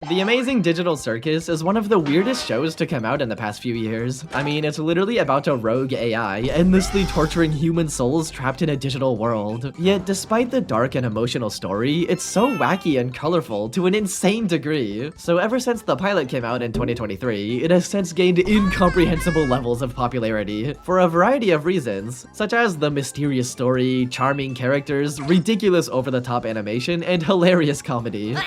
The Amazing Digital Circus is one of the weirdest shows to come out in the past few years. I mean, it's literally about a rogue AI endlessly torturing human souls trapped in a digital world. Yet, despite the dark and emotional story, it's so wacky and colorful to an insane degree. So ever since the pilot came out in 2023, it has since gained incomprehensible levels of popularity for a variety of reasons, such as the mysterious story, charming characters, ridiculous over-the-top animation, and hilarious comedy.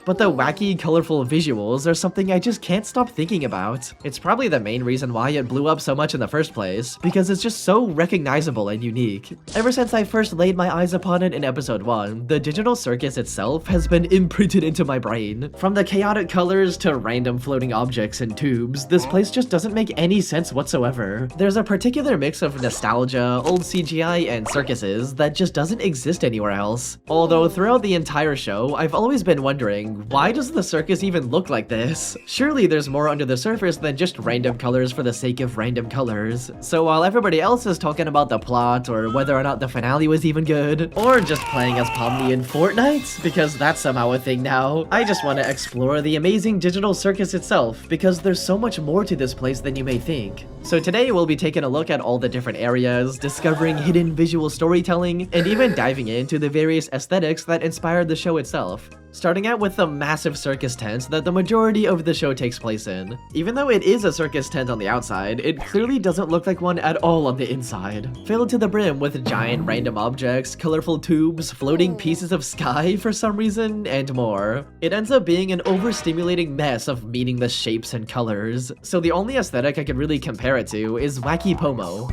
But the wacky, colorful visuals are something I just can't stop thinking about. It's probably the main reason why it blew up so much in the first place, because it's just so recognizable and unique. Ever since I first laid my eyes upon it in episode 1, the digital circus itself has been imprinted into my brain. From the chaotic colors to random floating objects and tubes, this place just doesn't make any sense whatsoever. There's a particular mix of nostalgia, old CGI, and circuses that just doesn't exist anywhere else. Although throughout the entire show, I've always been wondering, why does the circus even look like this? Surely there's more under the surface than just random colors for the sake of random colors. So while everybody else is talking about the plot or whether or not the finale was even good, or just playing as Pomni in Fortnite, because that's somehow a thing now, I just want to explore the Amazing Digital Circus itself, because there's so much more to this place than you may think. So today we'll be taking a look at all the different areas, discovering hidden visual storytelling, and even diving into the various aesthetics that inspired the show itself. Starting out with the massive circus tent that the majority of the show takes place in. Even though it is a circus tent on the outside, it clearly doesn't look like one at all on the inside. Filled to the brim with giant random objects, colorful tubes, floating pieces of sky for some reason, and more. It ends up being an overstimulating mess of meaningless shapes and colors. So the only aesthetic I could really compare it to is Wacky Pomo,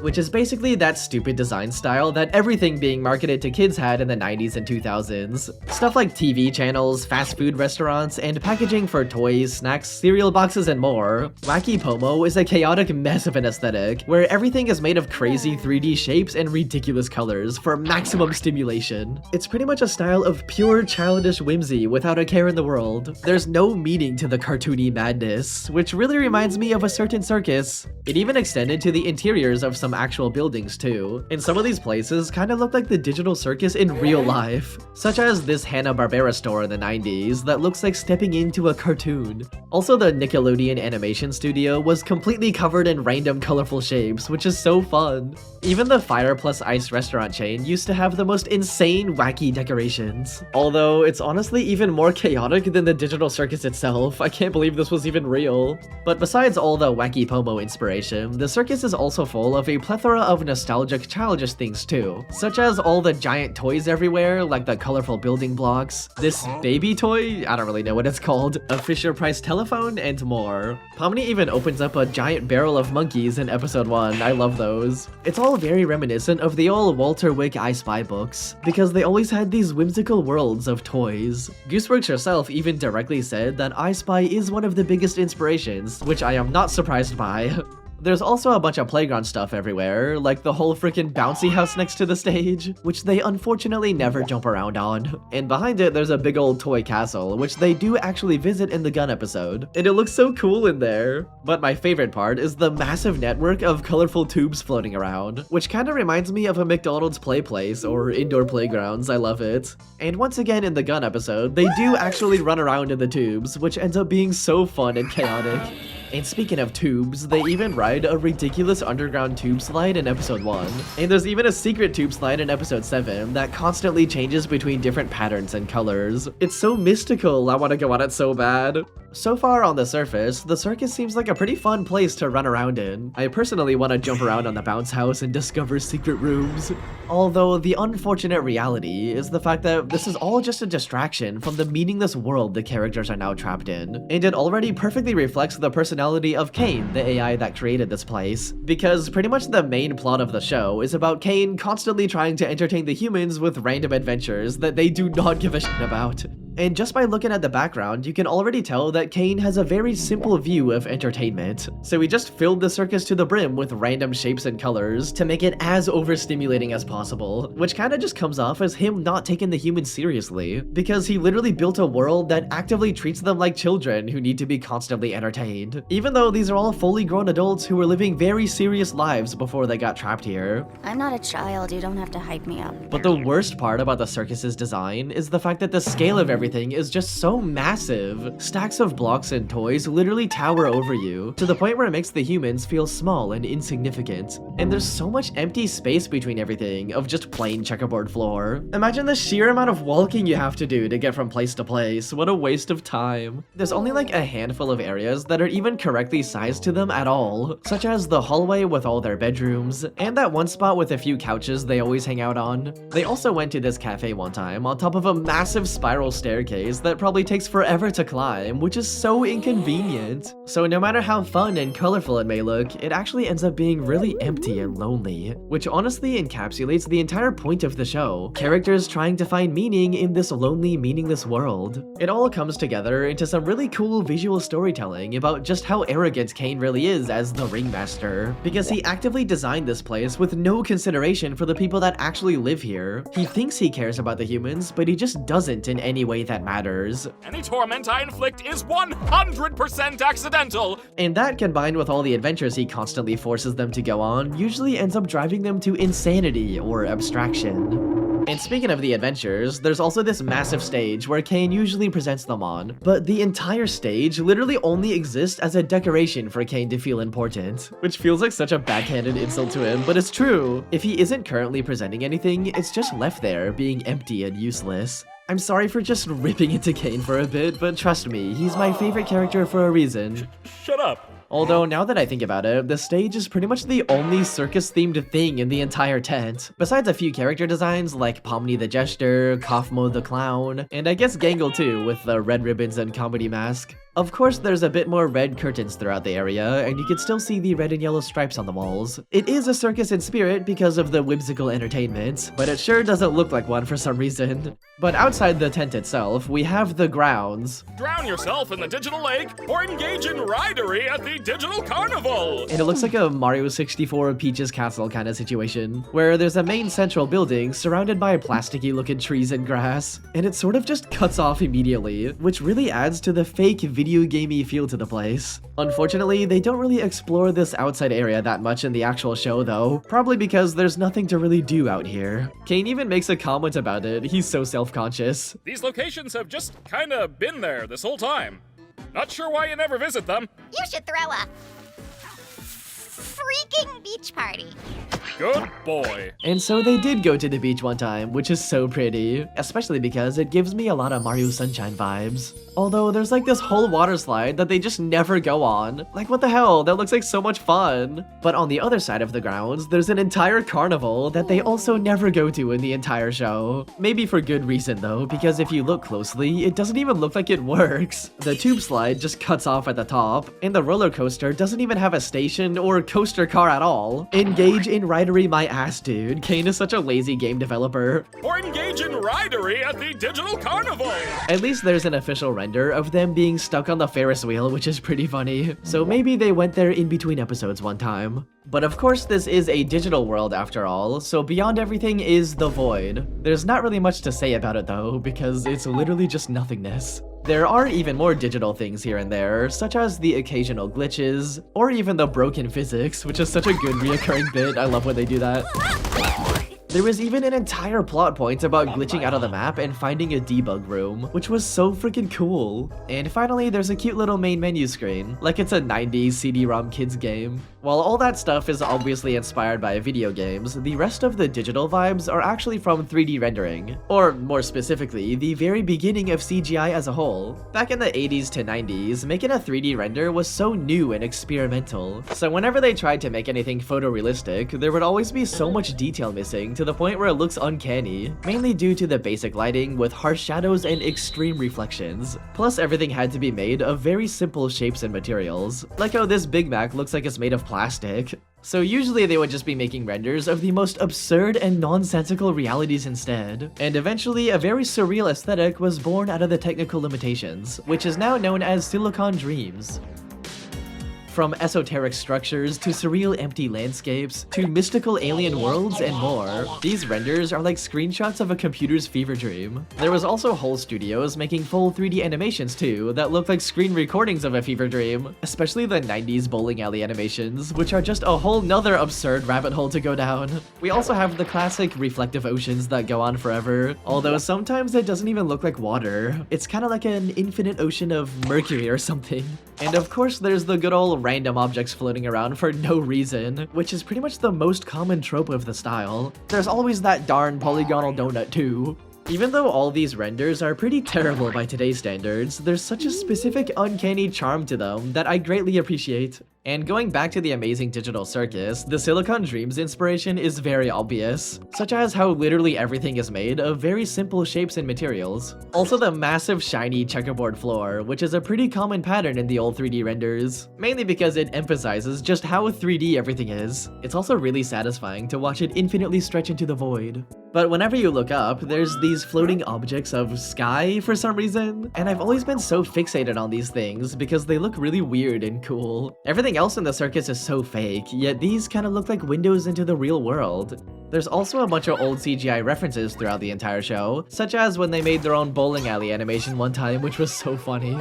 which is basically that stupid design style that everything being marketed to kids had in the 90s and 2000s. Stuff like TV channels, fast food restaurants, and packaging for toys, snacks, cereal boxes, and more. Wacky Pomo is a chaotic mess of an aesthetic, where everything is made of crazy 3D shapes and ridiculous colors for maximum stimulation. It's pretty much a style of pure childish whimsy without a care in the world. There's no meaning to the cartoony madness, which really reminds me of a certain circus. It even extended to the interiors of some actual buildings too, and some of these places kind of look like the digital circus in real life, such as this Hanna-Barbera store in the 90s that looks like stepping into a cartoon. Also, the Nickelodeon animation studio was completely covered in random colorful shapes, which is so fun. Even the Fire Plus Ice restaurant chain used to have the most insane wacky decorations. Although it's honestly even more chaotic than the digital circus itself. I can't believe this was even real. But besides all the Wacky Pomo inspiration, the circus is also full of a plethora of nostalgic childish things too, such as all the giant toys everywhere, like the colorful building blocks, this baby toy, I don't really know what it's called, a Fisher-Price telephone, and more. Pomni even opens up a giant barrel of monkeys in episode 1, I love those. It's all very reminiscent of the old Walter Wick I Spy books, because they always had these whimsical worlds of toys. Gooseworks herself even directly said that I Spy is one of the biggest inspirations, which I am not surprised by. There's also a bunch of playground stuff everywhere, like the whole freaking bouncy house next to the stage, which they unfortunately never jump around on. And behind it, there's a big old toy castle, which they do actually visit in the gun episode. And it looks so cool in there. But my favorite part is the massive network of colorful tubes floating around, which kind of reminds me of a McDonald's play place or indoor playgrounds. I love it. And once again in the gun episode, they do actually run around in the tubes, which ends up being so fun and chaotic. And speaking of tubes, they even ride a ridiculous underground tube slide in episode 1. And there's even a secret tube slide in episode 7 that constantly changes between different patterns and colors. It's so mystical, I want to go on it so bad. So far on the surface, the circus seems like a pretty fun place to run around in. I personally want to jump around on the bounce house and discover secret rooms. Although the unfortunate reality is the fact that this is all just a distraction from the meaningless world the characters are now trapped in. And it already perfectly reflects the personality of Caine, the AI that created this place. Because pretty much the main plot of the show is about Caine constantly trying to entertain the humans with random adventures that they do not give a shit about. And just by looking at the background, you can already tell that that Caine has a very simple view of entertainment. So he just filled the circus to the brim with random shapes and colors to make it as overstimulating as possible, which kinda just comes off as him not taking the humans seriously, because he literally built a world that actively treats them like children who need to be constantly entertained, even though these are all fully grown adults who were living very serious lives before they got trapped here. I'm not a child, you don't have to hype me up. But the worst part about the circus's design is the fact that the scale of everything is just so massive. Stacks of blocks and toys literally tower over you, to the point where it makes the humans feel small and insignificant. And there's so much empty space between everything of just plain checkerboard floor. Imagine the sheer amount of walking you have to do to get from place to place. What a waste of time. There's only like a handful of areas that are even correctly sized to them at all, such as the hallway with all their bedrooms, and that one spot with a few couches they always hang out on. They also went to this cafe one time on top of a massive spiral staircase that probably takes forever to climb, which is so inconvenient. So no matter how fun and colorful it may look, it actually ends up being really empty and lonely, which honestly encapsulates the entire point of the show. Characters trying to find meaning in this lonely, meaningless world. It all comes together into some really cool visual storytelling about just how arrogant Caine really is as the ringmaster, because he actively designed this place with no consideration for the people that actually live here. He thinks he cares about the humans, but he just doesn't in any way that matters. Any torment I inflict is 100% accidental! And that, combined with all the adventures he constantly forces them to go on, usually ends up driving them to insanity or abstraction. And speaking of the adventures, there's also this massive stage where Caine usually presents them on, but the entire stage literally only exists as a decoration for Caine to feel important, which feels like such a backhanded insult to him, but it's true. If he isn't currently presenting anything, it's just left there, being empty and useless. I'm sorry for just ripping into Caine for a bit, but trust me, he's my favorite character for a reason. Shut up. Although, now that I think about it, the stage is pretty much the only circus-themed thing in the entire tent. Besides a few character designs like Pomni the Jester, Kaufmo the Clown, and I guess Gangle too, with the red ribbons and comedy mask. Of course, there's a bit more red curtains throughout the area, and you can still see the red and yellow stripes on the walls. It is a circus in spirit because of the whimsical entertainment, but it sure doesn't look like one for some reason. But outside the tent itself, we have the grounds. Drown yourself in the digital lake, or engage in ridery at the digital carnival! And it looks like a Mario 64 Peach's Castle kind of situation, where there's a main central building surrounded by plasticky looking trees and grass, and it sort of just cuts off immediately, which really adds to the fake video gamey feel to the place. Unfortunately, they don't really explore this outside area that much in the actual show though, probably because there's nothing to really do out here. Caine even makes a comment about it, he's so self-conscious. These locations have just kinda been there this whole time. Not sure why you never visit them. You should throw a freaking beach party. Good boy. And so they did go to the beach one time, which is so pretty, especially because it gives me a lot of Mario Sunshine vibes. Although there's like this whole water slide that they just never go on. Like what the hell, that looks like so much fun. But on the other side of the grounds, there's an entire carnival that they also never go to in the entire show. Maybe for good reason though, because if you look closely, it doesn't even look like it works. The tube slide just cuts off at the top, and the roller coaster doesn't even have a station or coaster car at all. Engage in ridery my ass, dude. Caine is such a lazy game developer. Or engage in ridery at the digital carnival! At least there's an official render of them being stuck on the Ferris wheel, which is pretty funny. So maybe they went there in between episodes one time. But of course this is a digital world after all, so beyond everything is the void. There's not really much to say about it though, because it's literally just nothingness. There are even more digital things here and there, such as the occasional glitches, or even the broken physics, which is such a good reoccurring bit. I love when they do that. There was even an entire plot point about glitching out of the map and finding a debug room, which was so freaking cool. And finally, there's a cute little main menu screen, like it's a 90s CD-ROM kids game. While all that stuff is obviously inspired by video games, the rest of the digital vibes are actually from 3D rendering. Or more specifically, the very beginning of CGI as a whole. Back in the 80s to 90s, making a 3D render was so new and experimental. So whenever they tried to make anything photorealistic, there would always be so much detail missing to the point where it looks uncanny, mainly due to the basic lighting with harsh shadows and extreme reflections. Plus everything had to be made of very simple shapes and materials, like how this Big Mac looks like it's made of plastic. So usually they would just be making renders of the most absurd and nonsensical realities instead. And eventually a very surreal aesthetic was born out of the technical limitations, which is now known as Silicon Dreams. From esoteric structures to surreal empty landscapes to mystical alien worlds and more, these renders are like screenshots of a computer's fever dream. There was also whole studios making full 3D animations too that look like screen recordings of a fever dream, especially the 90s bowling alley animations, which are just a whole nother absurd rabbit hole to go down. We also have the classic reflective oceans that go on forever, although sometimes it doesn't even look like water. It's kind of like an infinite ocean of mercury or something. And of course there's the good old random objects floating around for no reason, which is pretty much the most common trope of the style. There's always that darn polygonal donut too. Even though all these renders are pretty terrible by today's standards, there's such a specific uncanny charm to them that I greatly appreciate. And going back to the Amazing Digital Circus, the Silicon Dreams inspiration is very obvious, such as how literally everything is made of very simple shapes and materials. Also the massive shiny checkerboard floor, which is a pretty common pattern in the old 3D renders, mainly because it emphasizes just how 3D everything is. It's also really satisfying to watch it infinitely stretch into the void. But whenever you look up, there's these floating objects of sky for some reason, and I've always been so fixated on these things because they look really weird and cool. Everything else in the circus is so fake, yet these kind of look like windows into the real world. There's also a bunch of old CGI references throughout the entire show, such as when they made their own bowling alley animation one time, which was so funny.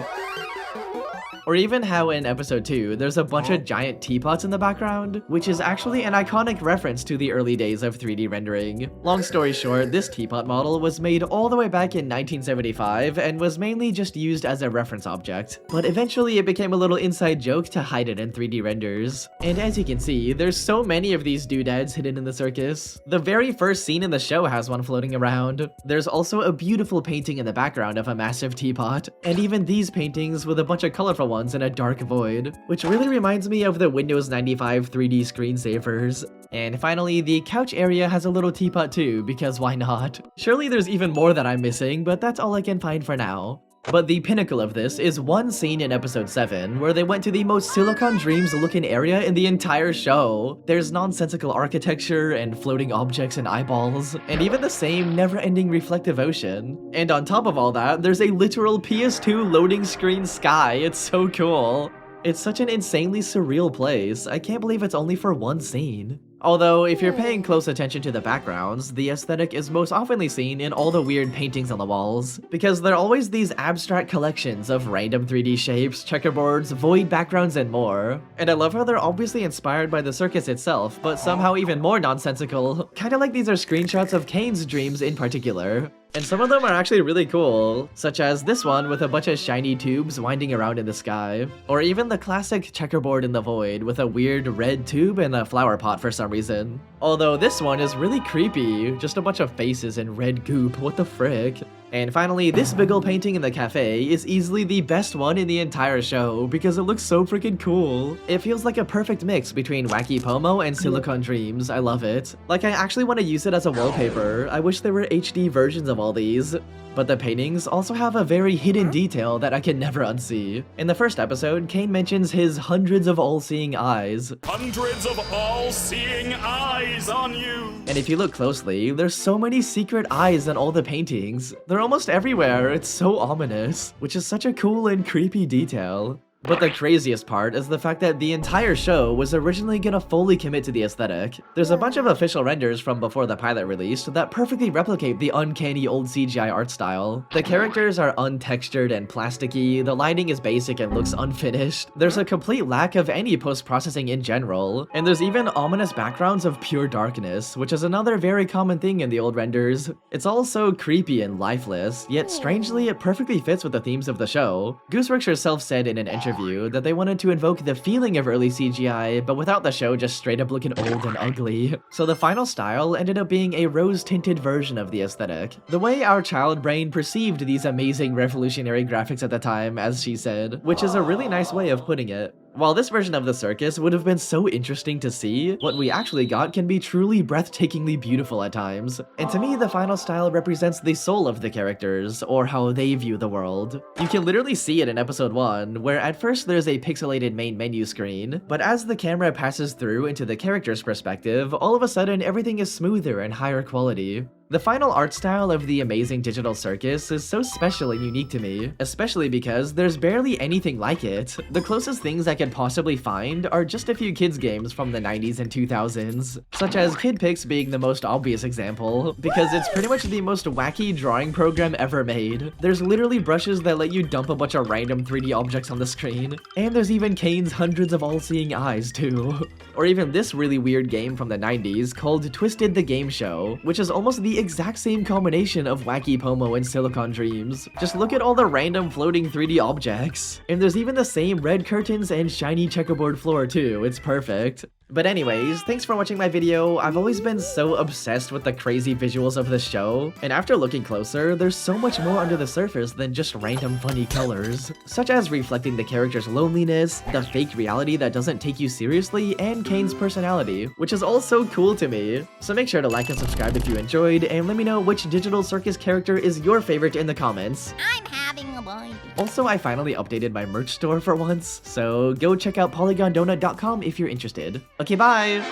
Or even how in episode 2, there's a bunch of giant teapots in the background, which is actually an iconic reference to the early days of 3D rendering. Long story short, this teapot model was made all the way back in 1975 and was mainly just used as a reference object, but eventually it became a little inside joke to hide it in 3D renders. And as you can see, there's so many of these doodads hidden in the circus. The very first scene in the show has one floating around. There's also a beautiful painting in the background of a massive teapot, and even these paintings with a bunch of colorful ones in a dark void, which really reminds me of the Windows 95 3D screensavers. And finally, the couch area has a little teapot too, because why not? Surely there's even more that I'm missing, but that's all I can find for now. But the pinnacle of this is one scene in episode 7 where they went to the most Silicon Dreams looking area in the entire show. There's nonsensical architecture and floating objects and eyeballs, and even the same never-ending reflective ocean. And on top of all that, there's a literal PS2 loading screen sky. It's so cool. It's such an insanely surreal place. I can't believe it's only for one scene. Although, if you're paying close attention to the backgrounds, the aesthetic is most oftenly seen in all the weird paintings on the walls, because they're always these abstract collections of random 3D shapes, checkerboards, void backgrounds, and more. And I love how they're obviously inspired by the circus itself, but somehow even more nonsensical, kinda like these are screenshots of Kane's dreams in particular. And some of them are actually really cool, such as this one with a bunch of shiny tubes winding around in the sky. Or even the classic checkerboard in the void with a weird red tube and a flower pot for some reason. Although this one is really creepy, just a bunch of faces and red goop, what the frick. And finally, this big ol' painting in the cafe is easily the best one in the entire show because it looks so freaking cool. It feels like a perfect mix between Wacky Pomo and Silicon Dreams. I love it. Like, I actually want to use it as a wallpaper. I wish there were HD versions of all these. But the paintings also have a very hidden detail that I can never unsee. In the first episode, Kane mentions his hundreds of all-seeing eyes. Hundreds of all-seeing eyes on you! And if you look closely, there's so many secret eyes in all the paintings. They're almost everywhere. It's so ominous, which is such a cool and creepy detail. But the craziest part is the fact that the entire show was originally gonna fully commit to the aesthetic. There's a bunch of official renders from before the pilot released that perfectly replicate the uncanny old CGI art style. The characters are untextured and plasticky, the lighting is basic and looks unfinished, there's a complete lack of any post-processing in general, and there's even ominous backgrounds of pure darkness, which is another very common thing in the old renders. It's all so creepy and lifeless, yet strangely it perfectly fits with the themes of the show. Gooseworks herself said in an interview that they wanted to invoke the feeling of early CGI, but without the show just straight up looking old and ugly. So the final style ended up being a rose-tinted version of the aesthetic. The way our child brain perceived these amazing revolutionary graphics at the time, as she said, which is a really nice way of putting it. While this version of the circus would have been so interesting to see, what we actually got can be truly breathtakingly beautiful at times. And to me, the final style represents the soul of the characters, or how they view the world. You can literally see it in episode 1, where at first there's a pixelated main menu screen, but as the camera passes through into the character's perspective, all of a sudden everything is smoother and higher quality. The final art style of the Amazing Digital Circus is so special and unique to me, especially because there's barely anything like it. The closest things I could possibly find are just a few kids games from the 90s and 2000s, such as Kid Pix being the most obvious example, because it's pretty much the most wacky drawing program ever made. There's literally brushes that let you dump a bunch of random 3D objects on the screen, and there's even Caine's hundreds of all-seeing eyes too. Or even this really weird game from the 90s called Twisted the Game Show, which is almost the exact same combination of Wacky, Pomo, and Silicon Dreams. Just look at all the random floating 3D objects. And there's even the same red curtains and shiny checkerboard floor too, it's perfect. But anyways, thanks for watching my video. I've always been so obsessed with the crazy visuals of this show, and after looking closer, there's so much more under the surface than just random funny colors, such as reflecting the character's loneliness, the fake reality that doesn't take you seriously, and Caine's personality, which is all so cool to me. So make sure to like and subscribe if you enjoyed, and let me know which Digital Circus character is your favorite in the comments. I'm having a boy. Also, I finally updated my merch store for once, so go check out polygondonut.com if you're interested. Okay, bye!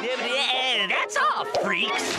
That's all, freaks.